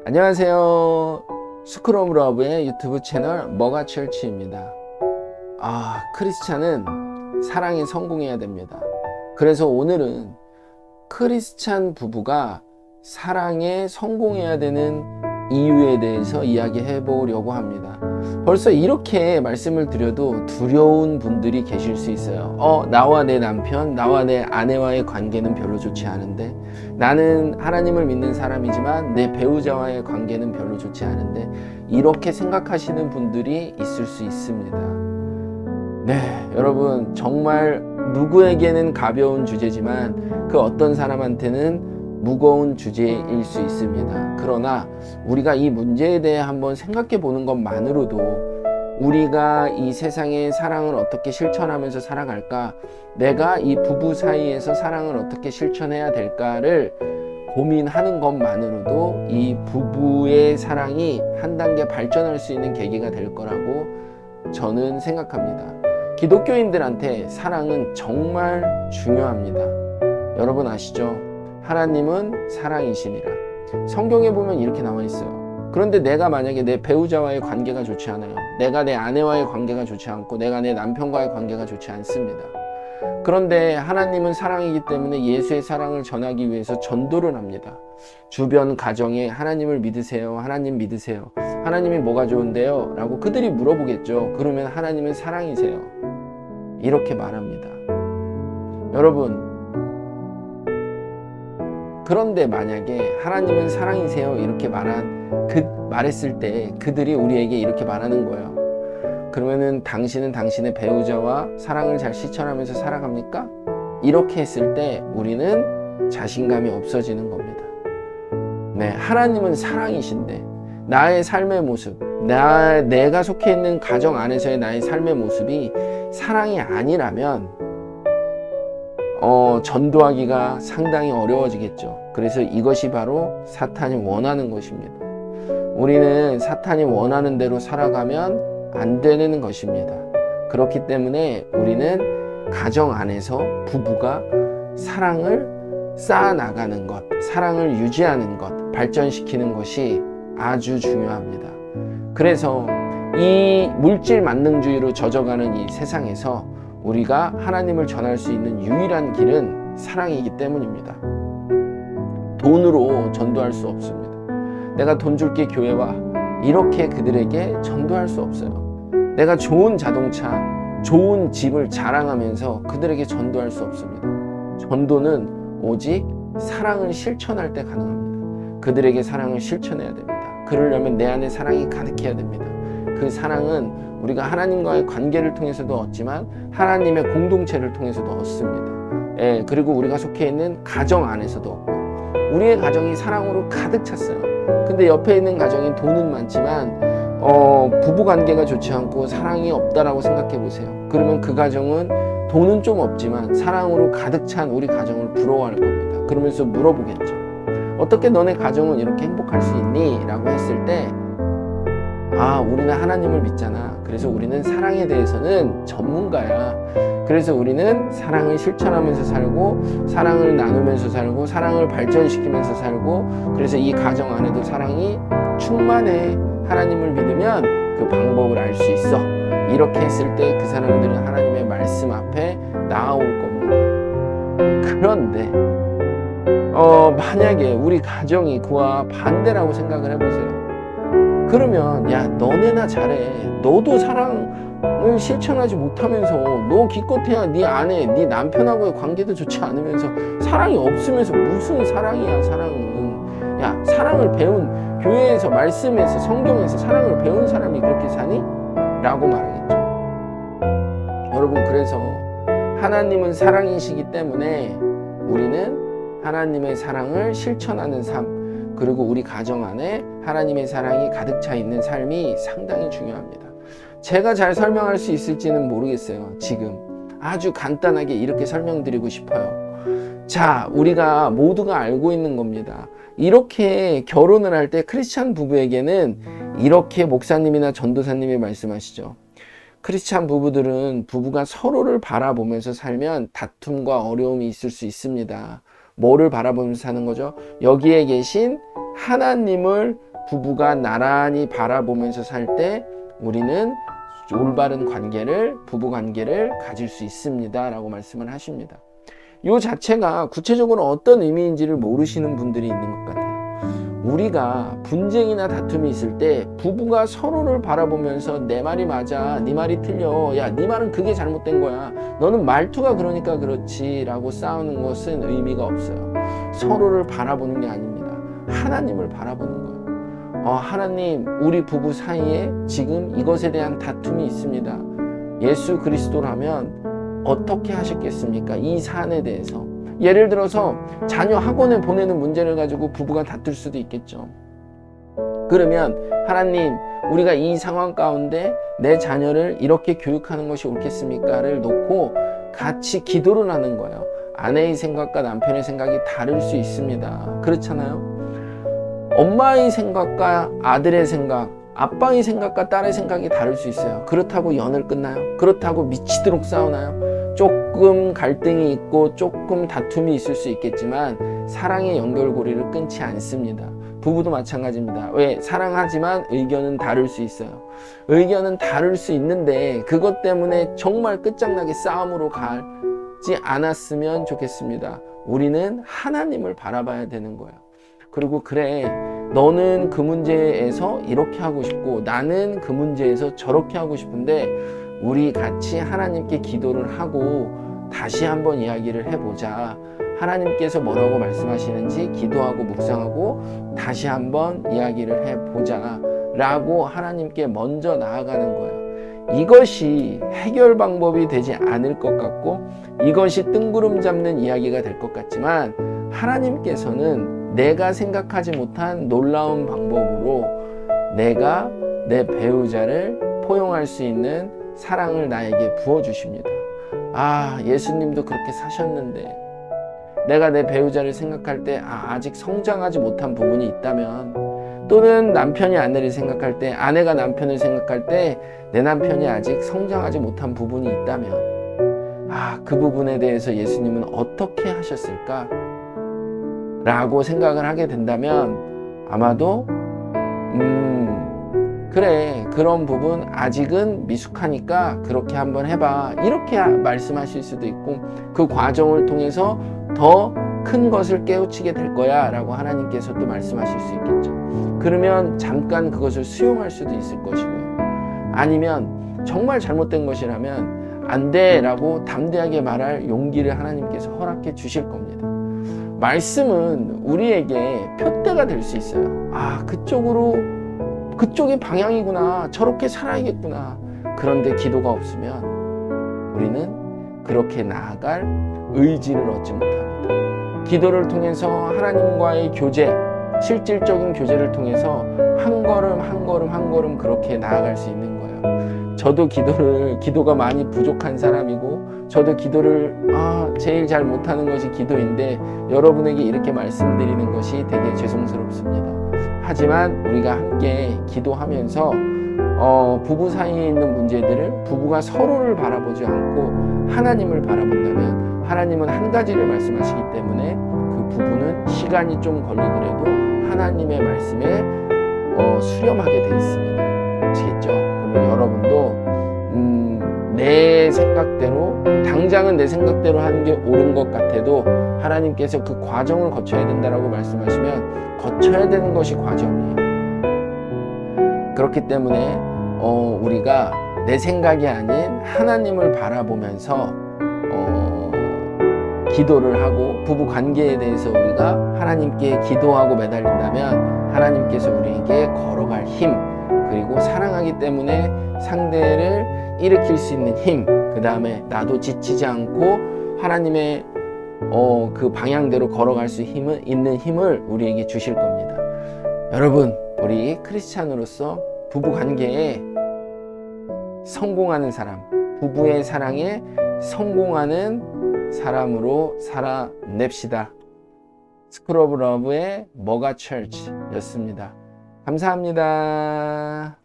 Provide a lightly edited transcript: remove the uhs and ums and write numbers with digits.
안녕하세요. 스쿨 오브 러브의 유튜브 채널 머가철치입니다. 크리스찬은 사랑에 성공해야 됩니다. 그래서 오늘은 크리스찬 부부가 사랑에 성공해야 되는 이유에 대해서 이야기해 보려고 합니다. 벌써 이렇게 말씀을 드려도 두려운 분들이 계실 수 있어요. 나와 내 남편, 나와 내 아내와의 관계는 별로 좋지 않은데, 나는 하나님을 믿는 사람이지만 내 배우자와의 관계는 별로 좋지 않은데, 이렇게 생각하시는 분들이 있을 수 있습니다. 네, 여러분, 정말 누구에게는 가벼운 주제지만 그 어떤 사람한테는 무거운 주제일 수 있습니다. 그러나 우리가 이 문제에 대해 한번 생각해 보는 것만으로도 우리가 이 세상의 사랑을 어떻게 실천하면서 살아갈까, 내가 이 부부 사이에서 사랑을 어떻게 실천해야 될까를 고민하는 것만으로도 이 부부의 사랑이 한 단계 발전할 수 있는 계기가 될 거라고 저는 생각합니다. 기독교인들한테 사랑은 정말 중요합니다. 여러분 아시죠? 하나님은 사랑이시니라. 성경에 보면 이렇게 나와 있어요. 그런데 내가 만약에 내 배우자와의 관계가 좋지 않아요. 내가 내 아내와의 관계가 좋지 않고 내가 내 남편과의 관계가 좋지 않습니다. 그런데 하나님은 사랑이기 때문에 예수의 사랑을 전하기 위해서 전도를 합니다. 주변 가정에 하나님을 믿으세요? 하나님 믿으세요? 하나님이 뭐가 좋은데요? 라고 그들이 물어보겠죠. 그러면 하나님은 사랑이세요. 이렇게 말합니다. 여러분, 그런데 만약에 하나님은 사랑이세요 이렇게 말했을 때 그들이 우리에게 이렇게 말하는 거예요. 그러면은 당신은 당신의 배우자와 사랑을 잘 실천하면서 살아갑니까? 이렇게 했을 때 우리는 자신감이 없어지는 겁니다. 네, 하나님은 사랑이신데 나의 삶의 모습, 내가 속해 있는 가정 안에서의 나의 삶의 모습이 사랑이 아니라면 전도하기가 상당히 어려워지겠죠. 그래서 이것이 바로 사탄이 원하는 것입니다. 우리는 사탄이 원하는 대로 살아가면 안 되는 것입니다. 그렇기 때문에 우리는 가정 안에서 부부가 사랑을 쌓아나가는 것, 사랑을 유지하는 것, 발전시키는 것이 아주 중요합니다. 그래서 이 물질 만능주의로 젖어가는 이 세상에서 우리가 하나님을 전할 수 있는 유일한 길은 사랑이기 때문입니다. 돈으로 전도할 수 없습니다. 내가 돈 줄게 교회와 이렇게 그들에게 전도할 수 없어요. 내가 좋은 자동차, 좋은 집을 자랑하면서 그들에게 전도할 수 없습니다. 전도는 오직 사랑을 실천할 때 가능합니다. 그들에게 사랑을 실천해야 됩니다. 그러려면 내 안에 사랑이 가득해야 됩니다. 그 사랑은 우리가 하나님과의 관계를 통해서도 얻지만 하나님의 공동체를 통해서도 얻습니다. 그리고 우리가 속해 있는 가정 안에서도 얻고, 우리의 가정이 사랑으로 가득 찼어요. 근데 옆에 있는 가정이 돈은 많지만 부부 관계가 좋지 않고 사랑이 없다라고 생각해 보세요. 그러면 그 가정은 돈은 좀 없지만 사랑으로 가득 찬 우리 가정을 부러워할 겁니다. 그러면서 물어보겠죠. 어떻게 너네 가정은 이렇게 행복할 수 있니? 라고 했을 때 우리는 하나님을 믿잖아. 그래서 우리는 사랑에 대해서는 전문가야. 그래서 우리는 사랑을 실천하면서 살고, 사랑을 나누면서 살고, 사랑을 발전시키면서 살고, 그래서 이 가정 안에도 사랑이 충만해. 하나님을 믿으면 그 방법을 알 수 있어. 이렇게 했을 때 그 사람들은 하나님의 말씀 앞에 나아올 겁니다. 그런데 만약에 우리 가정이 그와 반대라고 생각을 해보세요. 그러면 야, 너네나 잘해. 너도 사랑을 실천하지 못하면서 너 기껏해야 네 아내, 네 남편하고의 관계도 좋지 않으면서 사랑이 없으면서 무슨 사랑이야. 사랑은, 야, 사랑을 배운 교회에서, 말씀에서, 성경에서 사랑을 배운 사람이 그렇게 사니? 라고 말하겠죠. 여러분, 그래서 하나님은 사랑이시기 때문에 우리는 하나님의 사랑을 실천하는 삶, 그리고 우리 가정 안에 하나님의 사랑이 가득 차 있는 삶이 상당히 중요합니다. 제가 잘 설명할 수 있을지는 모르겠어요. 지금 아주 간단하게 이렇게 설명드리고 싶어요. 자, 우리가 모두가 알고 있는 겁니다. 이렇게 결혼을 할 때 크리스찬 부부에게는 이렇게 목사님이나 전도사님이 말씀하시죠. 크리스찬 부부들은 부부가 서로를 바라보면서 살면 다툼과 어려움이 있을 수 있습니다. 뭐를 바라보면서 사는 거죠? 여기에 계신 하나님을 부부가 나란히 바라보면서 살 때 우리는 올바른 관계를, 부부 관계를 가질 수 있습니다 라고 말씀을 하십니다. 이 자체가 구체적으로 어떤 의미인지를 모르시는 분들이 있는 것 같아요. 우리가 분쟁이나 다툼이 있을 때 부부가 서로를 바라보면서 내 말이 맞아, 네 말이 틀려, 야, 네 말은 그게 잘못된 거야, 너는 말투가 그러니까 그렇지 라고 싸우는 것은 의미가 없어요. 서로를 바라보는 게 아닙니다. 하나님을 바라보는 거예요. 하나님, 우리 부부 사이에 지금 이것에 대한 다툼이 있습니다. 예수 그리스도라면 어떻게 하셨겠습니까? 이 사안에 대해서. 예를 들어서 자녀 학원에 보내는 문제를 가지고 부부가 다툴 수도 있겠죠. 그러면 하나님, 우리가 이 상황 가운데 내 자녀를 이렇게 교육하는 것이 옳겠습니까?를 놓고 같이 기도를 하는 거예요. 아내의 생각과 남편의 생각이 다를 수 있습니다. 그렇잖아요? 엄마의 생각과 아들의 생각, 아빠의 생각과 딸의 생각이 다를 수 있어요. 그렇다고 연을 끊나요? 그렇다고 미치도록 싸우나요? 조금 갈등이 있고 조금 다툼이 있을 수 있겠지만 사랑의 연결고리를 끊지 않습니다. 부부도 마찬가지입니다. 왜? 사랑하지만 의견은 다를 수 있어요. 의견은 다를 수 있는데 그것 때문에 정말 끝장나게 싸움으로 가지 않았으면 좋겠습니다. 우리는 하나님을 바라봐야 되는 거예요. 그리고 그래, 너는 그 문제에서 이렇게 하고 싶고 나는 그 문제에서 저렇게 하고 싶은데 우리 같이 하나님께 기도를 하고 다시 한번 이야기를 해보자. 하나님께서 뭐라고 말씀하시는지 기도하고 묵상하고 다시 한번 이야기를 해보자 라고 하나님께 먼저 나아가는 거예요. 이것이 해결 방법이 되지 않을 것 같고 이것이 뜬구름 잡는 이야기가 될 것 같지만 하나님께서는 내가 생각하지 못한 놀라운 방법으로 내가 내 배우자를 포용할 수 있는 사랑을 나에게 부어주십니다. 예수님도 그렇게 사셨는데 내가 내 배우자를 생각할 때 아직 성장하지 못한 부분이 있다면, 또는 남편이 아내를 생각할 때, 아내가 남편을 생각할 때 내 남편이 아직 성장하지 못한 부분이 있다면 그 부분에 대해서 예수님은 어떻게 하셨을까? 라고 생각을 하게 된다면 아마도 그래, 그런 부분 아직은 미숙하니까 그렇게 한번 해봐 이렇게 말씀하실 수도 있고, 그 과정을 통해서 더 큰 것을 깨우치게 될 거야 라고 하나님께서 또 말씀하실 수 있겠죠. 그러면 잠깐 그것을 수용할 수도 있을 것이고요. 아니면 정말 잘못된 것이라면 안 돼 라고 담대하게 말할 용기를 하나님께서 허락해 주실 겁니다. 말씀은 우리에게 표대가 될 수 있어요. 그쪽이 방향이구나, 저렇게 살아야겠구나. 그런데 기도가 없으면 우리는 그렇게 나아갈 의지를 얻지 못합니다. 기도를 통해서 하나님과의 교제, 실질적인 교제를 통해서 한 걸음 한 걸음 한 걸음 그렇게 나아갈 수 있는 거예요. 저도 기도가 많이 부족한 사람이고, 저도 기도를 제일 잘 못하는 것이 기도인데 여러분에게 이렇게 말씀드리는 것이 되게 죄송스럽습니다. 하지만 우리가 함께 기도하면서 부부 사이에 있는 문제들을 부부가 서로를 바라보지 않고 하나님을 바라본다면, 하나님은 한 가지를 말씀하시기 때문에 그 부부는 시간이 좀 걸리더라도 하나님의 말씀에 수렴하게 되어 있습니다. 아시겠죠? 그리고 여러분도 내 생각대로, 당장은 내 생각대로 하는 게 옳은 것 같아도 하나님께서 그 과정을 거쳐야 된다라고 말씀하시면 거쳐야 되는 것이 과정이에요. 그렇기 때문에 우리가 내 생각이 아닌 하나님을 바라보면서 기도를 하고 부부 관계에 대해서 우리가 하나님께 기도하고 매달린다면 하나님께서 우리에게 걸어갈 힘, 그리고 사랑하기 때문에 상대를 일으킬 수 있는 힘, 그 다음에 나도 지치지 않고 하나님의 그 방향대로 걸어갈 수 있는 힘을 우리에게 주실 겁니다. 여러분, 우리 크리스찬으로서 부부 관계에 성공하는 사람, 부부의 사랑에 성공하는 사람으로 살아냅시다. 스쿨 오브 러브의 머가 철치였습니다. 감사합니다.